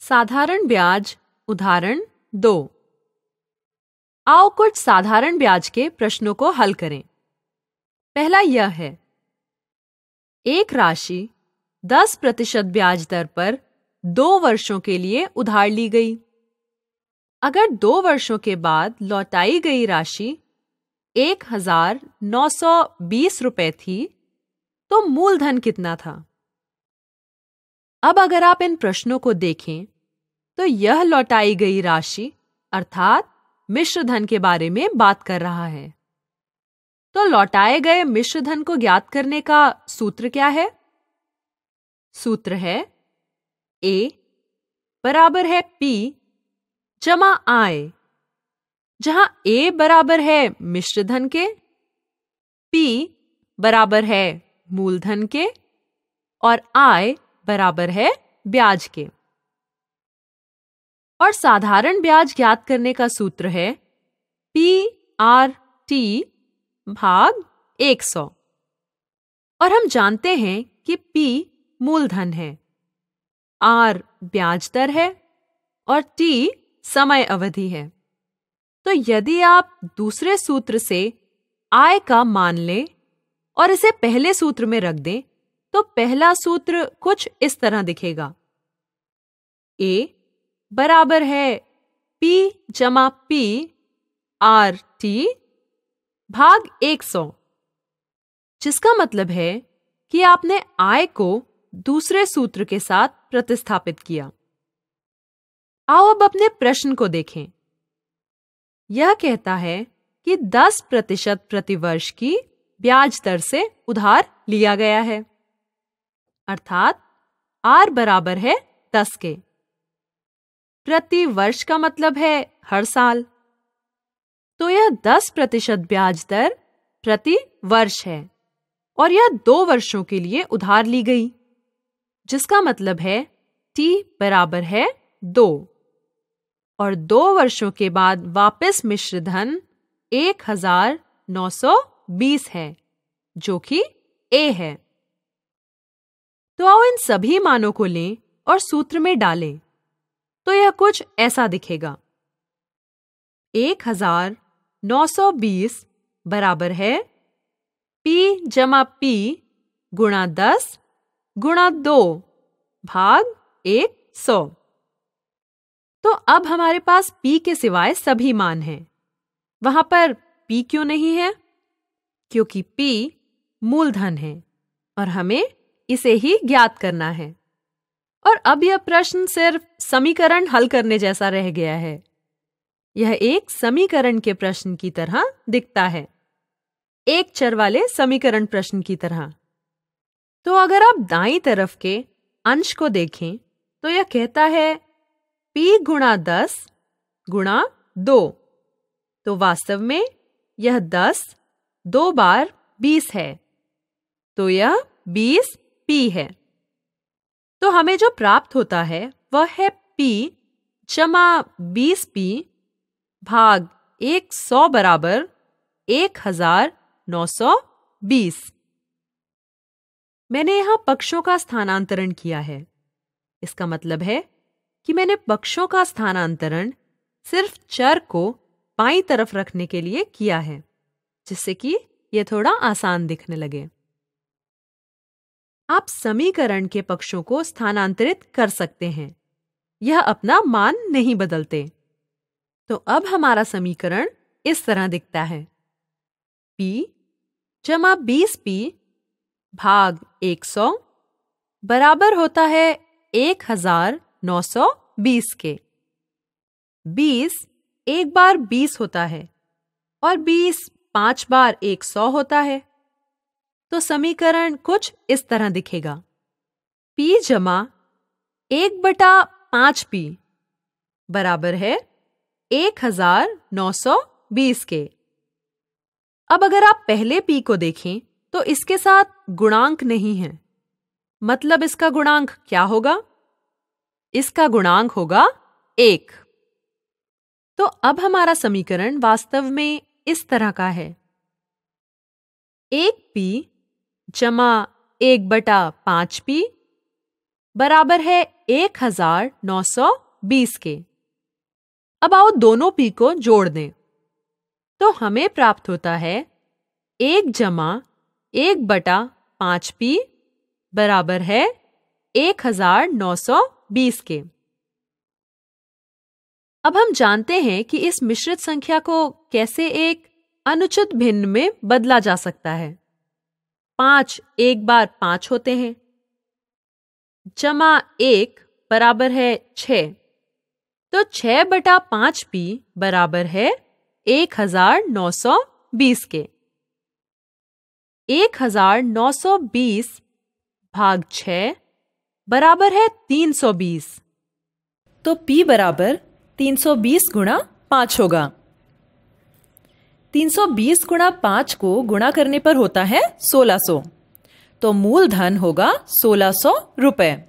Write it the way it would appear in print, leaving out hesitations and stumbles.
साधारण ब्याज उदाहरण 2। आओ कुछ साधारण ब्याज के प्रश्नों को हल करें। पहला यह है, एक राशि 10% ब्याज दर पर 2 वर्षों के लिए उधार ली गई। अगर 2 वर्षों के बाद लौटाई गई राशि 1920 रुपए थी, तो मूलधन कितना था? अब अगर आप इन प्रश्नों को देखें तो यह लौटाई गई राशि अर्थात मिश्र धन के बारे में बात कर रहा है। तो लौटाए गए मिश्र धन को ज्ञात करने का सूत्र क्या है? सूत्र है A बराबर है P जमा I, जहां A बराबर है मिश्र धन के, P बराबर है मूलधन के और I बराबर है ब्याज के। और साधारण ब्याज ज्ञात करने का सूत्र है PRT भाग 100। और हम जानते हैं कि P मूलधन है, R ब्याज दर है और T समय अवधि है। तो यदि आप दूसरे सूत्र से I का मान लें और इसे पहले सूत्र में रख दें, तो पहला सूत्र कुछ इस तरह दिखेगा। A बराबर है P जमा P RT भाग 100, जिसका मतलब है कि आपने I को दूसरे सूत्र के साथ प्रतिस्थापित किया। आओ अब अपने प्रश्न को देखें। यह कहता है कि 10% प्रतिवर्ष की ब्याज दर से उधार लिया गया है, अर्थात R बराबर है 10 के। प्रति वर्ष का मतलब है हर साल, तो यह 10% ब्याज दर प्रति वर्ष है और यह 2 वर्षों के लिए उधार ली गई, जिसका मतलब है T बराबर है 2 और 2 वर्षों के बाद वापस मिश्र धन 1920 है, जो कि A है। तो आओ इन सभी मानों को लें और सूत्र में डालें, तो यह कुछ ऐसा दिखेगा। 1920 बराबर है P जमा P गुणा 10 गुणा 2 भाग 100। तो अब हमारे पास P के सिवाय सभी मान हैं। वहां पर P क्यों नहीं है? क्योंकि P मूलधन है और हमें इसे ही ज्ञात करना है। और अब यह प्रश्न सिर्फ समीकरण हल करने जैसा रह गया है। यह एक समीकरण के प्रश्न की तरह दिखता है, एक चर वाले समीकरण प्रश्न की तरह। तो अगर आप दाईं तरफ के अंश को देखें तो यह कहता है P गुणा 10 गुणा 2। तो वास्तव में यह 10 2 बार 20 है, तो यह 20P है। तो हमें जो प्राप्त होता है वह है P जमा 20P भाग 100 बराबर 1920। मैंने यहाँ पक्षों का स्थानांतरण किया है। इसका मतलब है कि मैंने पक्षों का स्थानांतरण सिर्फ चर को बाईं तरफ रखने के लिए किया है, जिससे कि यह थोड़ा आसान दिखने लगे। आप समीकरण के पक्षों को स्थानांतरित कर सकते हैं, यह अपना मान नहीं बदलते। तो अब हमारा समीकरण इस तरह दिखता है। P जमा 20P भाग 100 बराबर होता है 1920 के। 20 एक बार 20 होता है और 20 5 बार 100 होता है। तो समीकरण कुछ इस तरह दिखेगा। P जमा 1/5P बराबर है 1920 के। अब अगर आप पहले P को देखें तो इसके साथ गुणांक नहीं है, मतलब इसका गुणांक क्या होगा? इसका गुणांक होगा 1। तो अब हमारा समीकरण वास्तव में इस तरह का है। 1P जमा 1/5P बराबर है 1920 के। अब आओ दोनों p को जोड़ दें, तो हमें प्राप्त होता है 1 जमा 1/5p बराबर है 1920 के। अब हम जानते हैं कि इस मिश्रित संख्या को कैसे एक अनुचित भिन्न में बदला जा सकता है। 5 एक बार 5 होते हैं, जमा 1 बराबर है 6, तो 6/5p बराबर है 1920 के। 1920 भाग 6 बराबर है 320, तो p बराबर 320 गुणा 5 होगा। 320 गुणा 5 को गुणा करने पर होता है 1600, तो मूलधन होगा 1600 रुपए।